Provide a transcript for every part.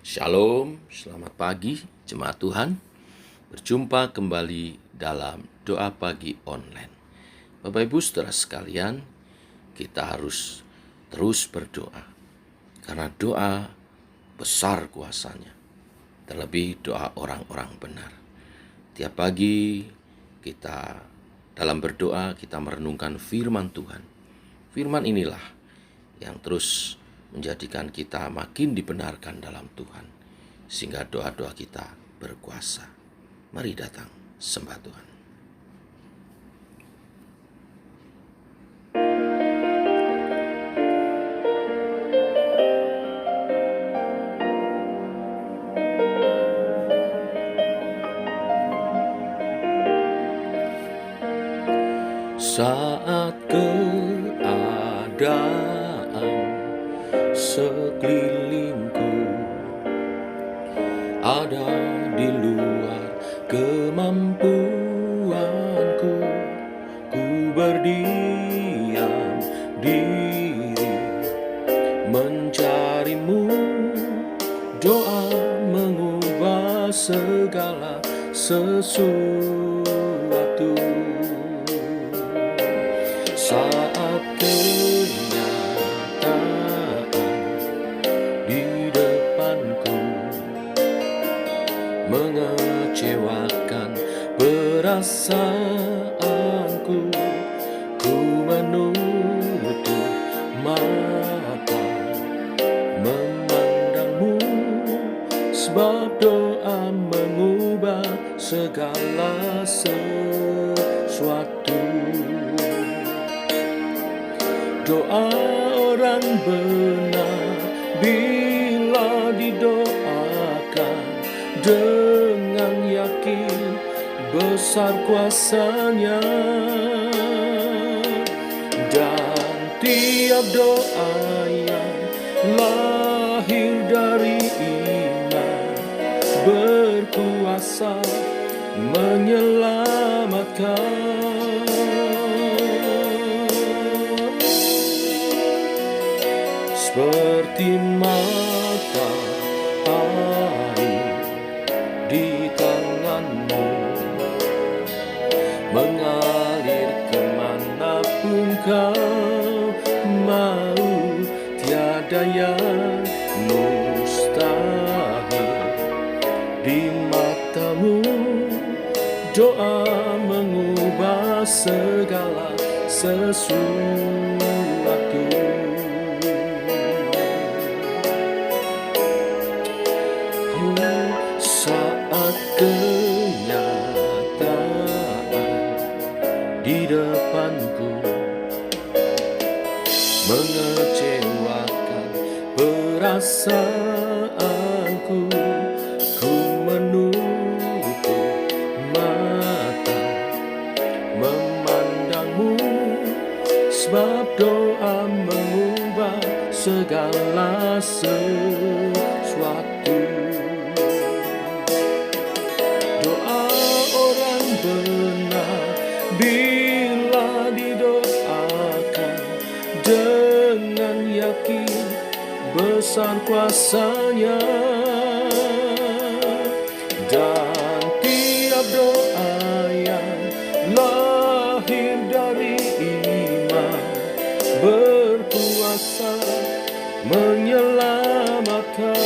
Shalom, selamat pagi jemaat Tuhan. Berjumpa kembali dalam doa pagi online. Bapak Ibu saudara sekalian, kita harus terus berdoa. Karena doa besar kuasanya. Terlebih doa orang-orang benar. Tiap pagi kita dalam berdoa kita merenungkan firman Tuhan. Firman inilah yang terus menjadikan kita makin dibenarkan dalam Tuhan, sehingga doa-doa kita berkuasa. Mari datang sembah Tuhan. Saat keadaan sekelilingku ada di luar kemampuanku, ku berdiam diri mencarimu. Doa mengubah segala sesuatu. Saat kenyataan di depanku mengecewakan perasaanku, ku menutup mata memandangmu, sebab doa mengubah segala sesuatu. Doa orang benar bila didoakan dengan yakin, besar kuasanya. Dan tiap doa yang lahir dari iman berkuasa menyelamatkan. Seperti mata air di tanganmu, mengalir kemanapun kau mau, tiada yang mustahil di matamu. Doa mengubah segala sesuatu. Saat kenyataan di depanku mengecewakan perasaanku, ku menutup mata memandangmu, sebab doa mengubah segala sesuatu. Benar bila didoakan dengan yakin, besar kuasanya. Dan tiap doa yang lahir dari iman berkuasa menyelamatkan.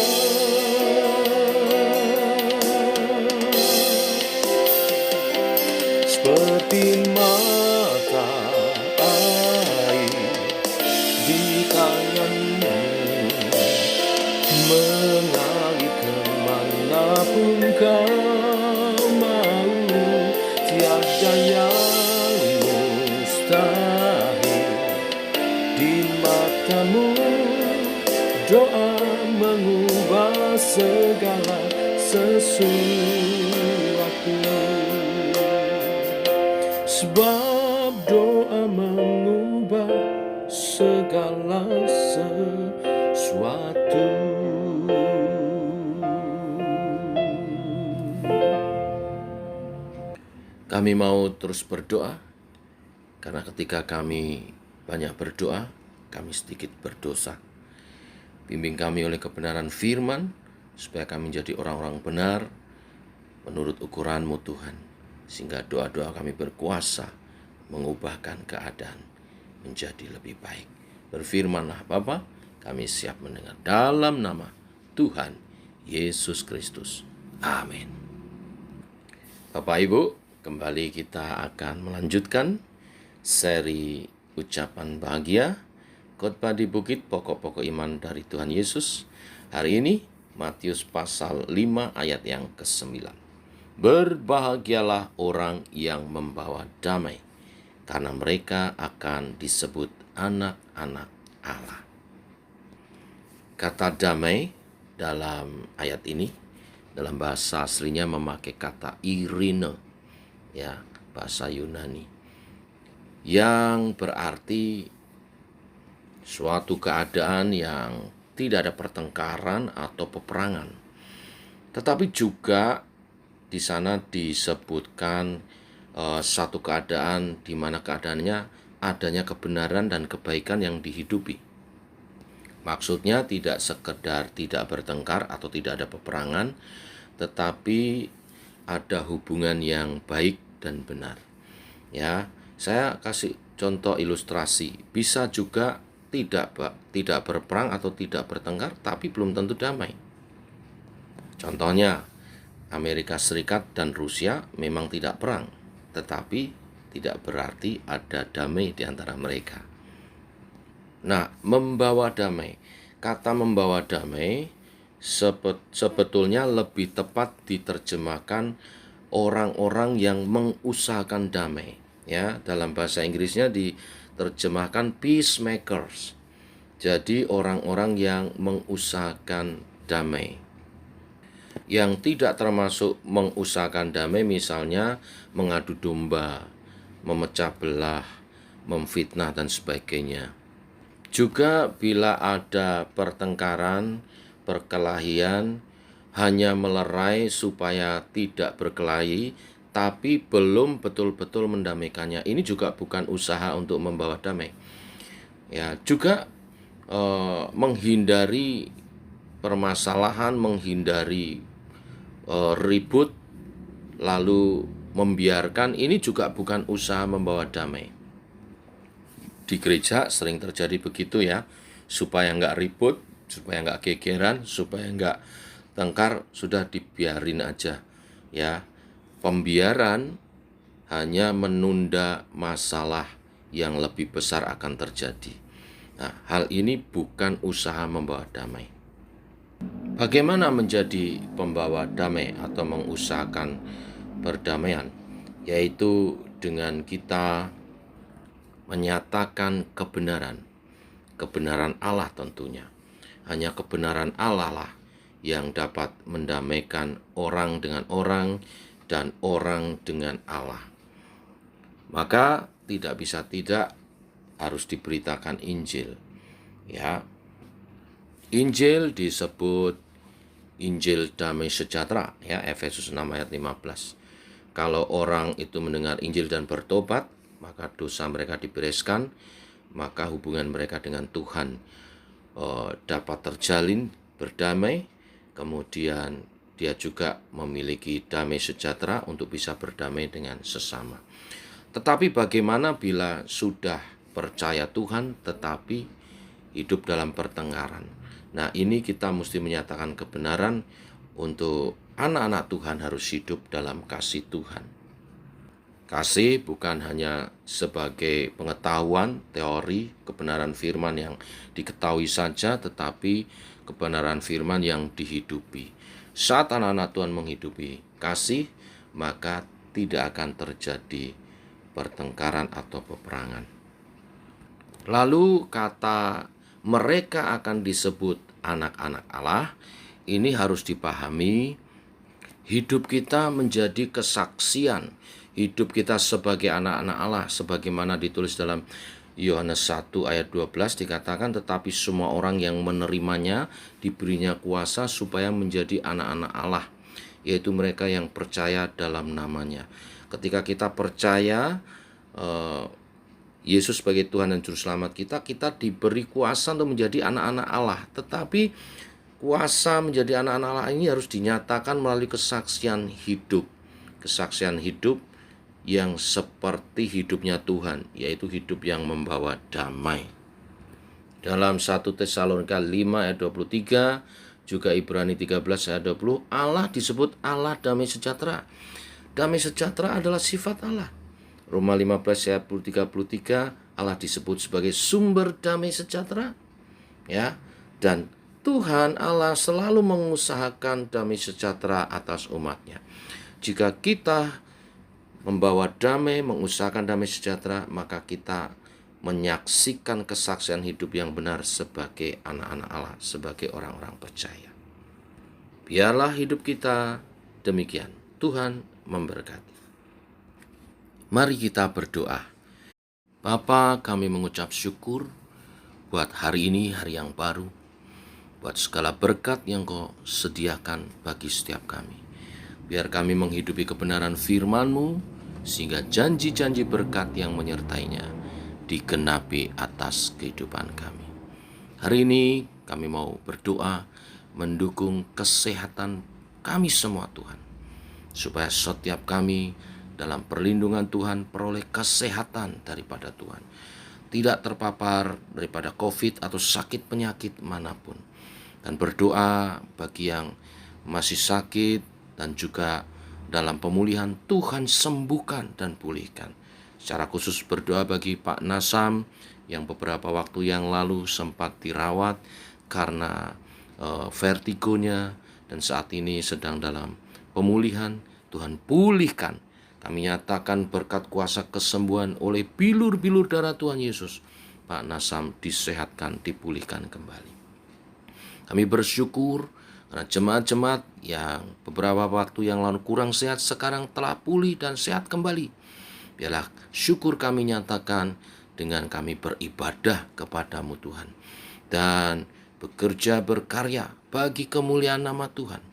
Seperti mata air di tanganmu, mengalir kemanapun kau mau, tiada yang mustahil di matamu. Doa mengubah segala sesuatu. Sebab doa mengubah segala sesuatu. Kami mau terus berdoa, karena ketika kami banyak berdoa, kami sedikit berdosa. Bimbing kami oleh kebenaran firman, supaya kami menjadi orang-orang benar menurut ukuran-Mu Tuhan, sehingga doa-doa kami berkuasa mengubahkan keadaan menjadi lebih baik. Berfirmanlah Bapa, kami siap mendengar dalam nama Tuhan Yesus Kristus. Amin. Bapak Ibu, kembali kita akan melanjutkan seri ucapan bahagia, khotbah di bukit, pokok-pokok iman dari Tuhan Yesus. Hari ini Matius pasal 5 ayat yang ke-9. Berbahagialah orang yang membawa damai, karena mereka akan disebut anak-anak Allah. Kata damai dalam ayat ini dalam bahasa aslinya memakai kata irene, ya, bahasa Yunani, yang berarti suatu keadaan yang tidak ada pertengkaran atau peperangan. Tetapi juga di sana disebutkan satu keadaan di mana keadaannya adanya kebenaran dan kebaikan yang dihidupi. Maksudnya tidak sekedar tidak bertengkar atau tidak ada peperangan, tetapi ada hubungan yang baik dan benar. Ya, saya kasih contoh ilustrasi. Bisa juga tidak berperang atau tidak bertengkar, tapi belum tentu damai. Contohnya, Amerika Serikat dan Rusia memang tidak perang, tetapi tidak berarti ada damai di antara mereka. Nah, membawa damai. Kata membawa damai sebetulnya lebih tepat diterjemahkan orang-orang yang mengusahakan damai. Ya, dalam bahasa Inggrisnya diterjemahkan peacemakers. Jadi orang-orang yang mengusahakan damai. Yang tidak termasuk mengusahakan damai misalnya mengadu domba, memecah belah, memfitnah dan sebagainya. Juga bila ada pertengkaran, perkelahian, hanya melerai supaya tidak berkelahi, tapi belum betul-betul mendamaikannya. Ini juga bukan usaha untuk membawa damai. Ya, juga menghindari permasalahan, menghindari ribut, lalu membiarkan, ini juga bukan usaha membawa damai. Di gereja sering terjadi begitu ya, supaya nggak ribut, supaya nggak gegeran, supaya nggak tengkar, sudah dibiarin aja ya. Pembiaran hanya menunda masalah yang lebih besar akan terjadi. Nah, hal ini bukan usaha membawa damai. Bagaimana menjadi pembawa damai atau mengusahakan perdamaian? Yaitu dengan kita menyatakan kebenaran Allah tentunya. Hanya kebenaran Allah lah yang dapat mendamaikan orang dengan orang dan orang dengan Allah. Maka tidak bisa tidak harus diberitakan Injil. Ya. Injil disebut Injil damai sejahtera, ya, Efesus 6 ayat 15. Kalau orang itu mendengar Injil dan bertobat, maka dosa mereka dibereskan, maka hubungan mereka dengan Tuhan dapat terjalin, berdamai, kemudian dia juga memiliki damai sejahtera untuk bisa berdamai dengan sesama. Tetapi bagaimana bila sudah percaya Tuhan tetapi hidup dalam pertengkaran? Nah, ini kita mesti menyatakan kebenaran untuk anak-anak Tuhan harus hidup dalam kasih Tuhan. Kasih bukan hanya sebagai pengetahuan, teori, kebenaran firman yang diketahui saja, tetapi kebenaran firman yang dihidupi. Saat anak-anak Tuhan menghidupi kasih, maka tidak akan terjadi pertengkaran atau peperangan. Lalu kata mereka akan disebut anak-anak Allah, ini harus dipahami. Hidup kita menjadi kesaksian, hidup kita sebagai anak-anak Allah, sebagaimana ditulis dalam Yohanes 1 ayat 12 dikatakan, tetapi semua orang yang menerimanya diberinya kuasa supaya menjadi anak-anak Allah, yaitu mereka yang percaya dalam namanya. Ketika kita percaya Yesus sebagai Tuhan dan Juru Selamat kita, kita diberi kuasa untuk menjadi anak-anak Allah. Tetapi kuasa menjadi anak-anak Allah ini harus dinyatakan melalui kesaksian hidup. Kesaksian hidup yang seperti hidupnya Tuhan, yaitu hidup yang membawa damai. Dalam 1 Tesalonika 5 ayat 23, juga Ibrani 13 ayat 20, Allah disebut Allah damai sejahtera. Damai sejahtera adalah sifat Allah. Roma 15 ayat 33, Allah disebut sebagai sumber damai sejahtera. Ya, dan Tuhan Allah selalu mengusahakan damai sejahtera atas umatnya. Jika kita membawa damai, mengusahakan damai sejahtera, maka kita menyaksikan kesaksian hidup yang benar sebagai anak-anak Allah, sebagai orang-orang percaya. Biarlah hidup kita demikian. Tuhan memberkati. Mari kita berdoa. Bapa, kami mengucap syukur buat hari ini, hari yang baru, buat segala berkat yang Kau sediakan bagi setiap kami. Biar kami menghidupi kebenaran firman-Mu, sehingga janji-janji berkat yang menyertainya digenapi atas kehidupan kami. Hari ini kami mau berdoa mendukung kesehatan kami semua Tuhan, supaya setiap kami dalam perlindungan Tuhan peroleh kesehatan daripada Tuhan, tidak terpapar daripada COVID atau sakit penyakit manapun. Dan berdoa bagi yang masih sakit dan juga dalam pemulihan, Tuhan sembuhkan dan pulihkan. Secara khusus berdoa bagi Pak Nasam yang beberapa waktu yang lalu sempat dirawat karena vertigonya dan saat ini sedang dalam pemulihan. Tuhan pulihkan. Kami nyatakan berkat kuasa kesembuhan oleh bilur-bilur darah Tuhan Yesus. Pak Nasam disehatkan, dipulihkan kembali. Kami bersyukur karena jemaat-jemaat yang beberapa waktu yang lalu kurang sehat sekarang telah pulih dan sehat kembali. Biarlah syukur kami nyatakan dengan kami beribadah kepadamu Tuhan, dan bekerja berkarya bagi kemuliaan nama Tuhan,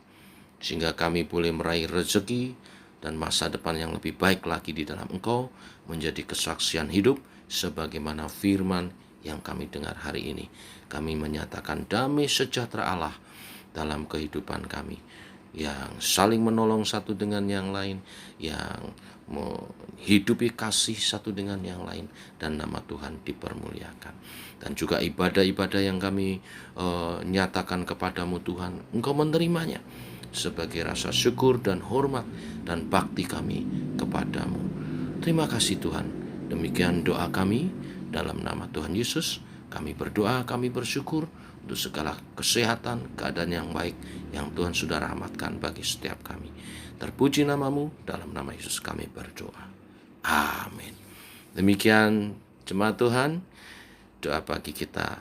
sehingga kami boleh meraih rezeki dan masa depan yang lebih baik lagi di dalam Engkau, menjadi kesaksian hidup sebagaimana firman yang kami dengar hari ini. Kami menyatakan damai sejahtera Allah dalam kehidupan kami, yang saling menolong satu dengan yang lain, yang menghidupi kasih satu dengan yang lain, dan nama Tuhan dipermuliakan. Dan juga ibadah-ibadah yang kami nyatakan kepadamu Tuhan, Engkau menerimanya sebagai rasa syukur dan hormat dan bakti kami kepadamu. Terima kasih Tuhan. Demikian doa kami dalam nama Tuhan Yesus. Kami berdoa, kami bersyukur untuk segala kesehatan, keadaan yang baik yang Tuhan sudah rahmatkan bagi setiap kami. Terpuji namamu, dalam nama Yesus kami berdoa. Amin. Demikian jemaat Tuhan, doa pagi kita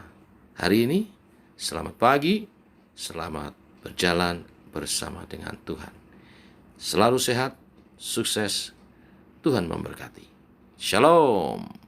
hari ini. Selamat pagi, selamat berjalan bersama dengan Tuhan. Selalu sehat, sukses, Tuhan memberkati. Shalom.